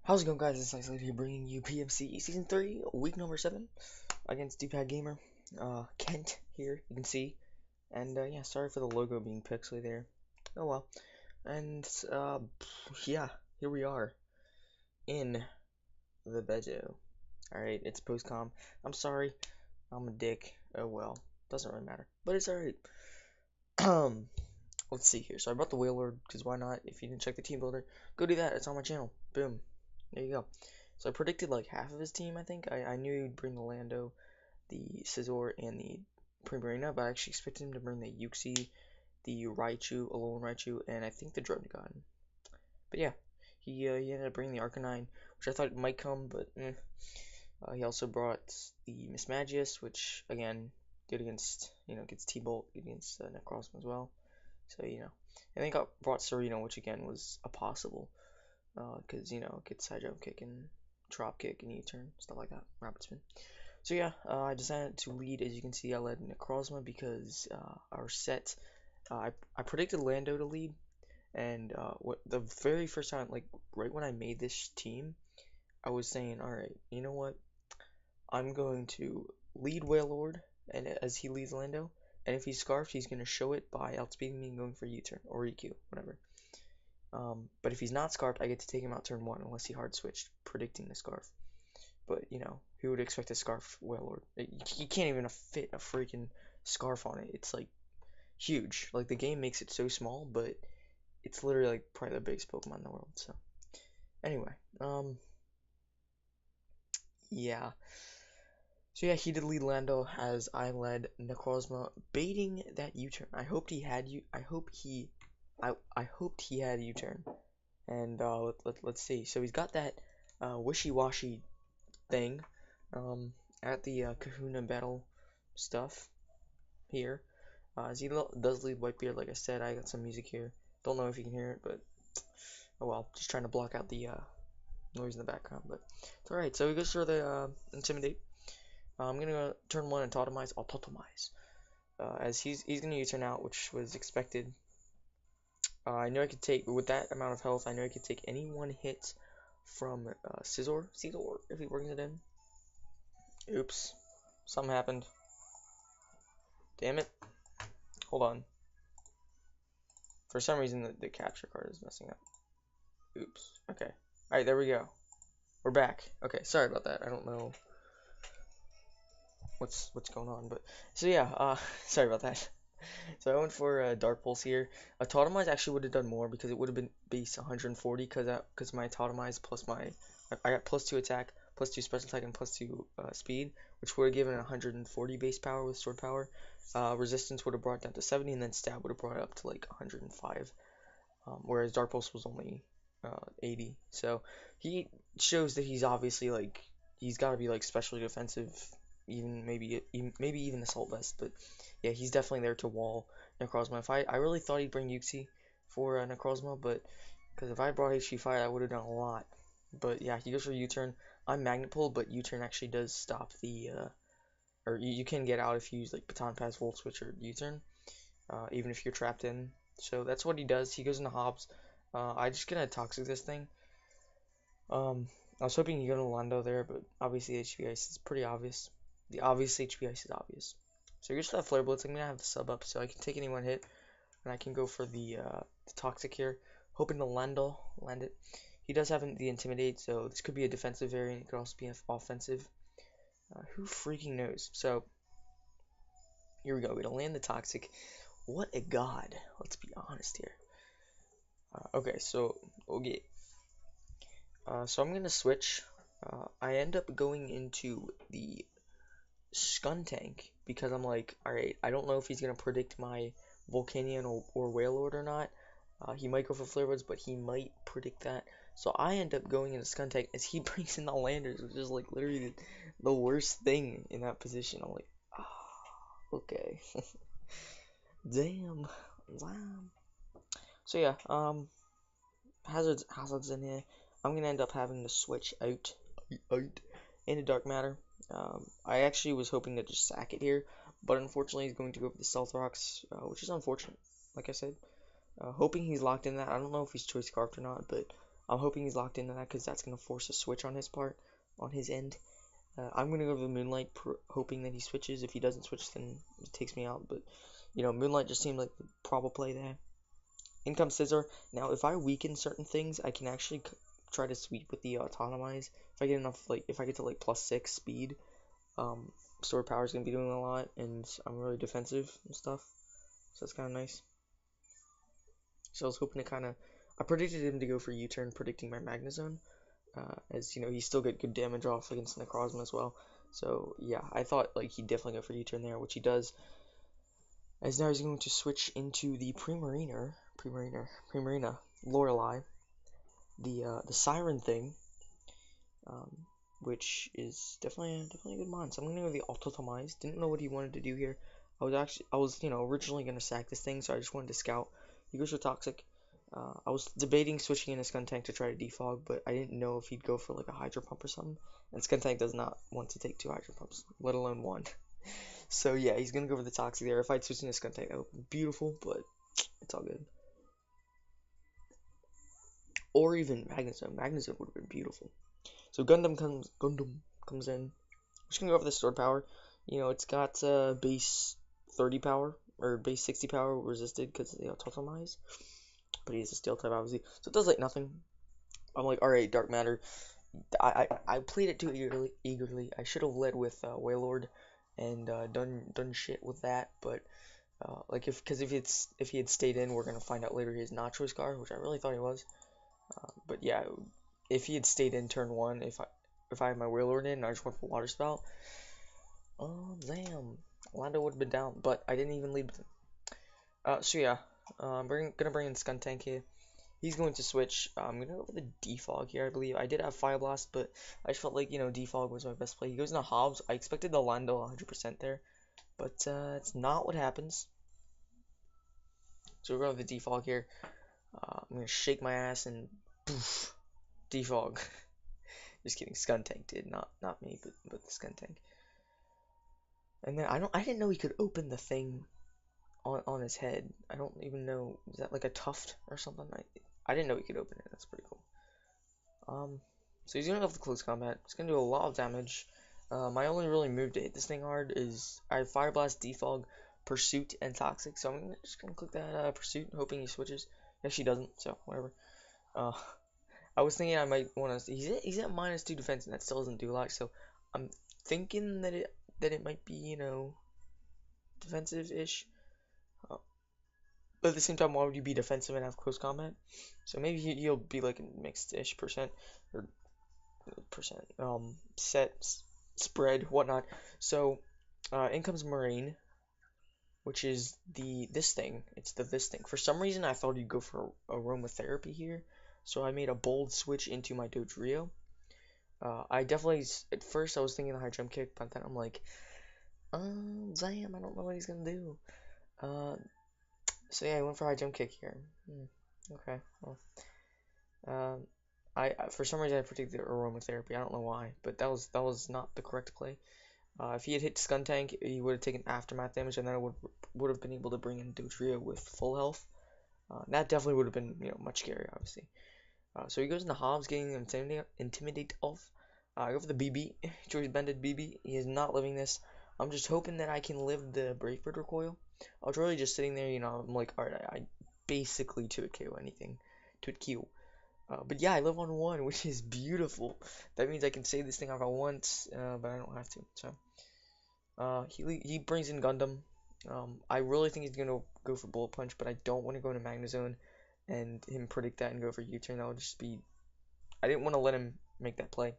How's it going, guys? It's Iceland here bringing you PMC Season 3, week number 7 against D-Pad Gamer. Kent here, you can see. And, yeah, sorry for the logo being pixely there. Oh well. And, yeah, here we are in the Bejo. Alright, it's post-com. I'm sorry, I'm a dick. Oh well, doesn't really matter. But it's alright. Let's see here. So I brought the Whalelord, because why not? If you didn't check the team builder, go do that. It's on my channel. Boom. There you go. So I predicted like half of his team, I think. I knew he would bring the Lando, the Scizor, and the Primarina, but I actually expected him to bring the Uxie, the Raichu, Alolan Raichu, and I think the Druddigon. But yeah, he ended up bringing the Arcanine, which I thought might come, but he also brought the Mismagius, which again, good against, gets T-Bolt, good against Necrozma as well. So, and then got brought Serena, which again was a possible, because, it gets side jump kick and drop kick and U-turn, stuff like that, rapid spin. So yeah, I decided to lead. As you can see, I led Necrozma because our set, I predicted Lando to lead, and what the very first time, like right when I made this team, I was saying, all right, you know what, I'm going to lead Wailord, and as he leads Lando, and if he's scarfed, he's going to show it by outspeeding me and going for U-turn or EQ, whatever. But if he's not scarfed, I get to take him out turn 1 unless he hard switched, predicting the scarf. But, who would expect a scarf Wailord? You can't even fit a freaking scarf on it. It's, like, huge. Like, the game makes it so small, but it's literally, like, probably the biggest Pokemon in the world, so. Anyway, yeah. So, yeah, he did lead Lando as I led Necrozma, baiting that U-turn. I hoped he had U-turn. And let's see. So he's got that wishy-washy thing at the Kahuna battle stuff here. As he does lead Whitebeard, like I said, I got some music here. Don't know if you can hear it, but oh well. Just trying to block out the noise in the background, but it's alright. So he goes for the Intimidate. I'm gonna go turn 1 and Totemize. I'll Totemize. As he's gonna U-turn out, which was expected. I knew I could take, with that amount of health, I knew I could take any one hit from Scizor, if he brings it in. Oops. Something happened. Damn it. Hold on. For some reason, the capture card is messing up. Oops. Okay. Alright, there we go. We're back. Okay, sorry about that. I don't know what's going on, but so yeah, sorry about that. So I went for Dark Pulse here. A Totemize actually would have done more because it would have been base 140 because my Totemize plus I got +2 attack, +2 special attack, and +2 speed, which would have given 140 base power with sword power. Resistance would have brought it down to 70, and then stab would have brought it up to like 105. Whereas Dark Pulse was only 80. So he shows that he's obviously like he's got to be like specially defensive, even maybe even assault vest, but yeah, he's definitely there to wall Necrozma. If I really thought he'd bring Uxie for Necrozma, but because if I brought HP Fire, I would have done a lot. But yeah, he goes for U-turn. I'm Magnet Pull, but U-turn actually does stop the or you can get out if you use like Baton Pass, Volt Switch, or U-turn, even if you're trapped in. So that's what he does. He goes into Hobbs. I just gonna Toxic this thing. I was hoping you go to Lando there, but obviously HP Ice is pretty obvious. The obvious HP Ice is obvious. So you're just that Flare Blitz. I'm gonna have the sub up so I can take any one hit, and I can go for the Toxic here, hoping to land it. He does have the Intimidate, so this could be a defensive variant. It could also be an offensive. Who freaking knows? So here we go. We're gonna land the Toxic. What a god! Let's be honest here. Okay, so okay. So I'm gonna switch. I end up going into the Skuntank because I'm like, alright, I don't know if he's gonna predict my Volcanion or Wailord or not. He might go for Flare Blitz, but he might predict that. So I end up going into Skuntank as he brings in the Landers, which is like literally the worst thing in that position. I'm like, oh, okay. Damn. Wow. So yeah, hazards in here. I'm gonna end up having to switch out into Dark Matter. I actually was hoping to just sack it here, but unfortunately he's going to go for the Stealth Rocks, which is unfortunate. Like I said, hoping he's locked in that. I don't know if he's choice scarfed or not, but I'm hoping he's locked into that because that's going to force a switch on his part, on his end. I'm going to go for the Moonlight, hoping that he switches. If he doesn't switch, then it takes me out. But, you know, Moonlight just seemed like the probable play there. In comes Scissor. Now, if I weaken certain things, I can actually try to sweep with the Autonomize. If I get enough, like, if I get to, like, +6 speed, Sword Power is going to be doing a lot, and I'm really defensive and stuff. So that's kind of nice. So I was hoping to kind of, I predicted him to go for U-turn, predicting my Magnezone. As you know, he still get good damage off against Necrozma as well. So yeah, I thought like he'd definitely go for U-turn there, which he does. As now he's going to switch into the Primarina Lorelei, the Siren thing, which is definitely a good mon. So I'm gonna go with the Autotomize. Didn't know what he wanted to do here. I was originally gonna sack this thing, so I just wanted to scout. He goes for Toxic. I was debating switching in a Skuntank to try to defog, but I didn't know if he'd go for like a Hydro Pump or something. And Skuntank does not want to take 2 Hydro Pumps, let alone 1. So yeah, he's gonna go for the Toxic there. If I'd switched in a Skuntank, that would be beautiful, but it's all good. Or even Magnezone. Magnezone would have been beautiful. So Gundam comes in. I'm just gonna go for the Sword Power. You know, it's got base 30 power or base 60 power resisted because of the Autotomize. But he's a Steel type, obviously, so it does like nothing. I'm like, all right, Dark Matter. I played it too eagerly. I should have led with Wailord and done shit with that. But like if he had stayed in, we're gonna find out later he has not choice card, which I really thought he was. But yeah, if he had stayed in turn 1, if I had my Wailord in and I just went for Water Spout, damn, Lando would have been down. But I didn't even lead with him. So yeah, gonna bring in Skuntank here. He's going to switch. I'm gonna go for the Defog here, I believe. I did have Fire Blast, but I just felt like, you know, Defog was my best play. He goes into Hobbs. I expected the Lando 100% there, but it's not what happens. So we're going with the Defog here. I'm gonna shake my ass and poof, Defog. Just kidding. Skuntank did, not me, but the Skuntank. And then I didn't know he could open the thing on his head. I don't even know. Is that like a tuft or something? I didn't know he could open it. That's pretty cool. So he's gonna go for the close combat. It's gonna do a lot of damage. My only really move to hit this thing hard is I have Fire Blast, Defog, Pursuit, and Toxic. So I'm just gonna click that Pursuit, hoping he switches. Actually, doesn't. So whatever. I was thinking I might want to. He's at -2 defense, and that still doesn't do a lot. So I'm thinking that it might be, you know, defensive-ish. But at the same time, why would you be defensive and have close combat? So maybe he'll be like a mixed-ish percent or set spread whatnot. So in comes Marine, which is this thing. It's this thing. For some reason, I thought he'd go for aromatherapy here, so I made a bold switch into my Dodrio. I definitely at first I was thinking the high jump kick, but then I'm like, damn, I don't know what he's gonna do. So yeah, I went for high jump kick here. Okay, well, I for some reason I predicted aromatherapy. I don't know why, but that was not the correct play. If he had hit Skuntank, he would have taken aftermath damage, and then I would have been able to bring in Dodrio with full health. That definitely would have been, you know, much scarier, obviously. So he goes into Hobbs, getting intimidate off. I go for the BB, choice bended BB. He is not living this. I'm just hoping that I can live the Brave Bird recoil. I was really just sitting there, you know, I'm like, alright, I basically 2-hit KO anything. 2-hit KO. But yeah, I live on 1, which is beautiful. That means I can save this thing off at once, but I don't have to. So, he brings in Gundam. I really think he's gonna go for Bullet Punch, but I don't want to go into Magnezone and him predict that and go for U-turn. That would just be. I didn't want to let him make that play.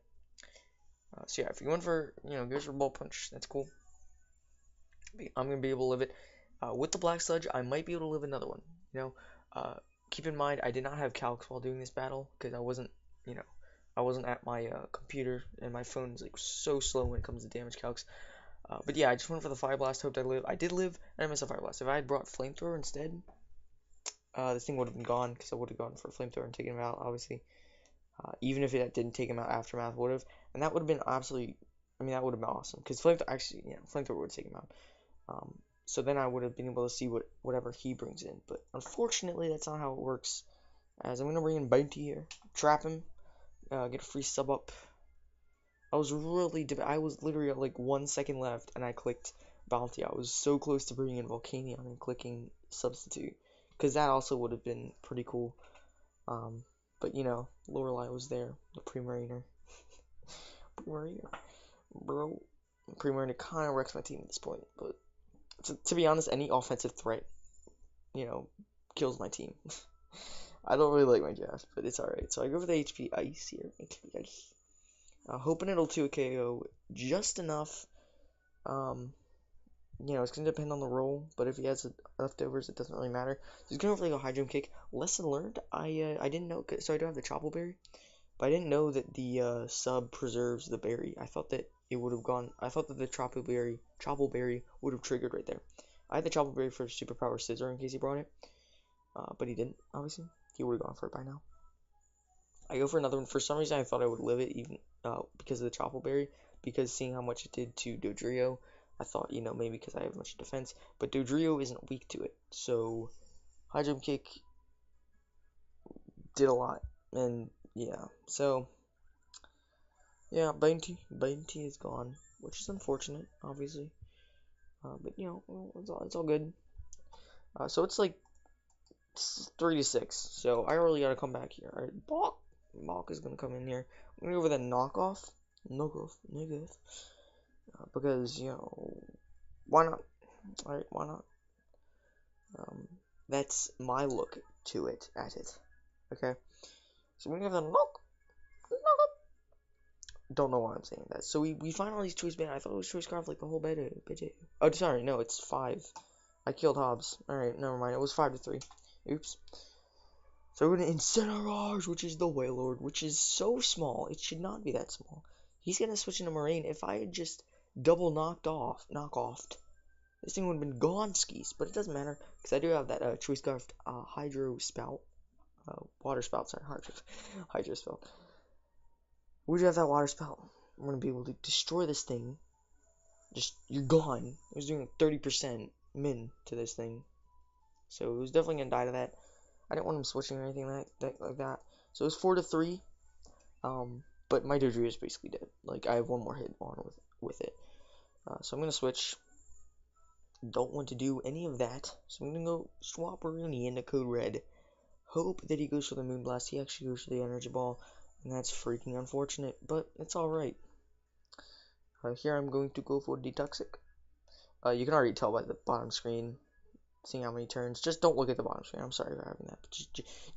So yeah, if you're going for, you know, goes for Bullet Punch, that's cool. I'm gonna be able to live it. With the Black Sludge, I might be able to live another one. You know, keep in mind I did not have calcs while doing this battle because I wasn't, you know, I wasn't at my computer, and my phone is like so slow when it comes to damage calcs. But yeah, I just went for the Fire Blast, hoped I'd live. I did live, and I missed a Fire Blast. If I had brought Flamethrower instead, this thing would have been gone because I would have gone for Flamethrower and taken him out, obviously. Even if it didn't take him out, Aftermath would have, and that would have been absolutely. I mean, that would have been awesome because Flamethrower actually, yeah, Flamethrower would take him out. So then I would have been able to see whatever he brings in. But unfortunately, that's not how it works. As I'm gonna bring in Bounty here, trap him, get a free sub up. I was literally at like 1 second left, and I clicked Bounty. I was so close to bringing in Volcanion and clicking Substitute, because that also would have been pretty cool. But you know, Lorelei was there, the Pre-Mariner. Pre-Mariner, bro. Pre-Mariner kind of wrecks my team at this point, but to be honest, any offensive threat, you know, kills my team. I don't really like my draft, but it's alright. So I go for the HP Ice here. HP Ice. Hoping it'll 2 KO just enough. You know, it's going to depend on the roll, but if he has leftovers, it doesn't really matter. So he's going to go Hydroom Kick. Lesson learned, I didn't know, so I do have the Chopple Berry, but I didn't know that the sub preserves the berry. I thought that it would have gone, I thought that the Chopple Berry would have triggered right there. I had the Chopple Berry for Superpower Scissor in case he brought it, but he didn't, obviously. He would have gone for it by now. I go for another one. For some reason, I thought I would live it even because of the Chopple Berry, because seeing how much it did to Dodrio, I thought, you know, maybe because I have much defense, but Dodrio isn't weak to it, so Hydroom Kick did a lot, and yeah, so yeah, Bounty is gone, which is unfortunate, obviously, but you know, it's all good. So it's like 3-6, so I really gotta come back here. All right, Balk is gonna come in here. I'm gonna go with a knockoff, because you know, why not? All right, why not? That's my look to it at it. Okay, so we're gonna have a knock. Don't know why I'm saying that. So we find all these choice band. I thought it was choice craft like the whole beta. Oh, sorry, no, it's 5. I killed Hobbs. Alright, never mind. It was 5-3. Oops. So we're gonna Incineroars, which is the Wailord, which is so small. It should not be that small. He's gonna switch into Moraine. If I had just double knock off, this thing would have been gone skis, but it doesn't matter, because I do have that choice craft Hydro Spout. Water Spout, sorry, Hydro Spout. We do have that Water Spout. We're gonna be able to destroy this thing. Just, you're gone. It was doing like 30% min to this thing. So it was definitely gonna die to that. I didn't want him switching or anything like that. So it was 4-3. But my Dodrio is basically dead. Like, I have one more hit on with it. So I'm gonna switch. Don't want to do any of that. So I'm gonna go swap Rooney into Code Red. Hope that he goes for the Moonblast. He actually goes for the Energy Ball. And that's freaking unfortunate, but it's alright. Here I'm going to go for Detoxic. You can already tell by the bottom screen, seeing how many turns. Just don't look at the bottom screen. I'm sorry for having that, but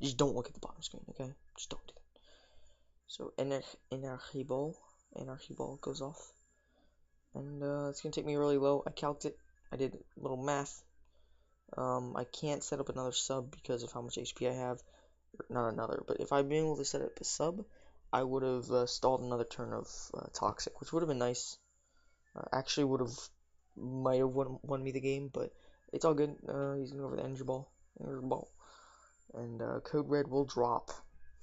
just don't look at the bottom screen, okay? Just don't do that. So Energy Ball goes off. And it's going to take me really low. I calced it. I did a little math. I can't set up another sub because of how much HP I have. Not another, but if I'd been able to set up a sub, I would have stalled another turn of Toxic, which would have been nice. Actually might have won me the game, but it's all good. He's going to go for the Energy Ball. And Code Red will drop.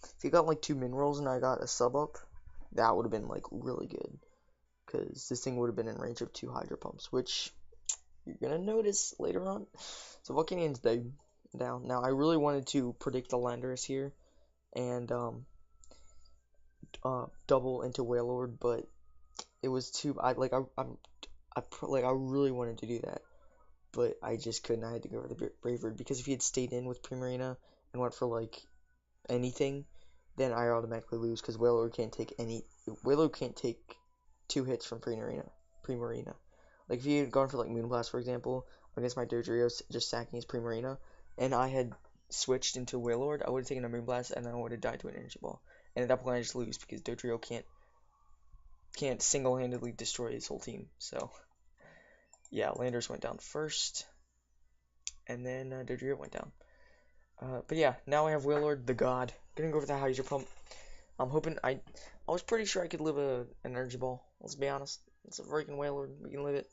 If he got like 2 minerals and I got a sub up, that would have been like really good. Because this thing would have been in range of 2 Hydro Pumps, which you're going to notice later on. So Volcanion's down. Now I really wanted to predict the Landorus here and double into Wailord, but it was too. I really wanted to do that, but I just couldn't. I had to go for the Bravebird because if he had stayed in with Primarina and went for like anything, then I automatically lose because Wailord can't take 2 hits from Primarina. Like if he had gone for like Moonblast, for example, against my Dodrio just sacking his Primarina, and I had switched into Wailord, I would have taken a Moonblast and then I would have died to an Energy Ball. And at that point I just lose because Dodrio can't single-handedly destroy his whole team. So yeah, Landers went down first, and then Dodrio went down. But yeah, now I have Wailord, the God. Gonna go for the Hydro Pump. I'm hoping I was pretty sure I could live an Energy Ball. Let's be honest. It's a freaking Wailord. We can live it.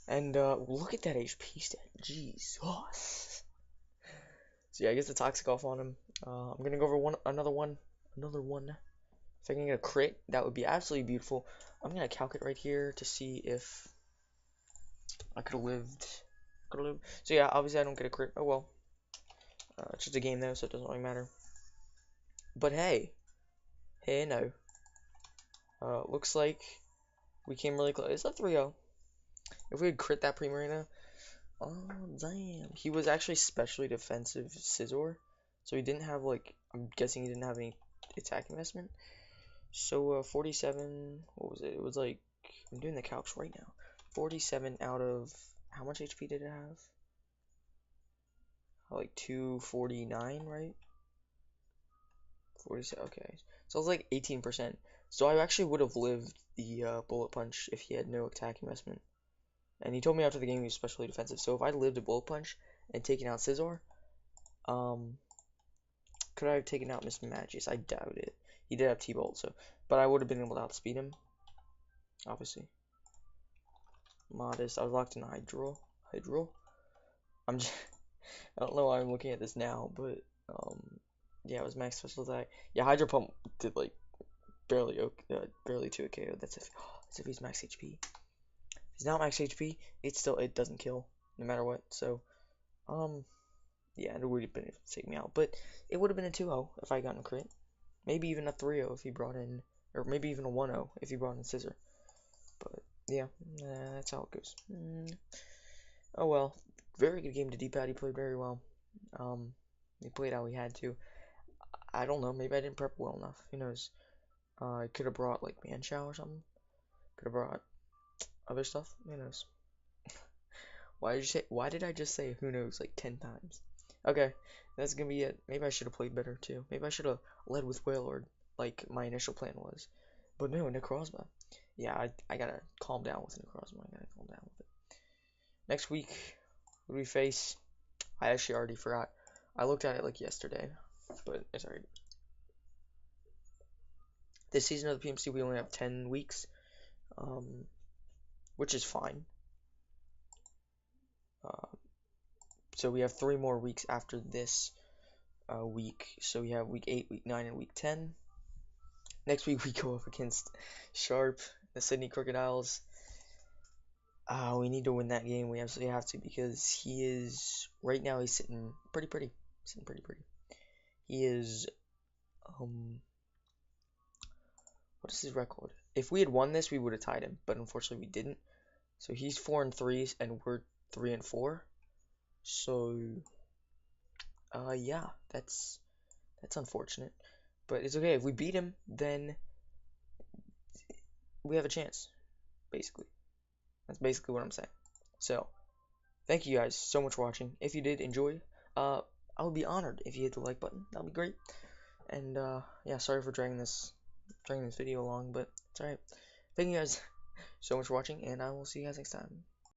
And look at that HP stat. Jeez. So yeah, I guess the Toxic off on him. I'm gonna go over another one. If I can get a crit, that would be absolutely beautiful. I'm gonna calc it right here to see if I could have lived. So yeah, obviously I don't get a crit. Oh well. It's just a game though, so it doesn't really matter. But hey, no. Looks like we came really close. It's a 3-0. If we had crit that Primarina, oh damn. He was actually specially defensive Scizor, so he didn't have like, I'm guessing he didn't have any attack investment. So 47, what was it? It was like, I'm doing the calcs right now. 47 out of, how much HP did it have? Like 249, right? 47, okay. So it was like 18%. So I actually would have lived the Bullet Punch if he had no attack investment. And he told me after the game he was especially defensive. So if I lived a Bullet Punch and taken out Scizor, could I have taken out Mr. Magius? I doubt it. He did have T-Bolt, so, but I would have been able to outspeed him, obviously. Modest. I was locked in Hydro. I'm just, I don't know why I'm looking at this now, but yeah, it was max special attack. Yeah, Hydro Pump did like barely 2 KO. That's if he's max HP. If he's not max HP, it doesn't kill no matter what. So yeah, it would have been able to take me out, but it would have been a 2-0 if I got a crit. Maybe even a 3-0 if he brought in, or maybe even a 1-0 if he brought in Scizor. But yeah, that's how it goes. Oh well, very good game to D-pad. He played very well. He played how he had to. I don't know, maybe I didn't prep well enough. Who knows? I could have brought like Manchow or something. Could have brought other stuff. Who knows? Why did I just say who knows like 10 times? Okay, that's gonna be it. Maybe I should have played better too. Maybe I should have led with Wailord like my initial plan was. But no, Necrozma. Yeah, I gotta calm down with Necrozma. I gotta calm down with it. Next week, who do we face? I actually already forgot. I looked at it like yesterday, but it's alright. This season of the PMC, we only have 10 weeks, which is fine. So we have 3 more weeks after this week. So we have week 8, week 9, and week 10. Next week we go up against Sharp, the Sydney Crocodiles. We need to win that game. We absolutely have to because he is right now. He's sitting pretty pretty. Sitting pretty pretty. He is what is his record? If we had won this, we would have tied him, but unfortunately we didn't. So he's 4-3, and we're 3-4. So yeah, that's unfortunate, but it's okay. If we beat him, then we have a chance. Basically, that's basically what I'm saying. So thank you guys so much for watching. If you did enjoy, I would be honored if you hit the like button. That'd be great. And yeah, sorry for dragging this video along, but it's alright. Thank you guys so much for watching, and I will see you guys next time.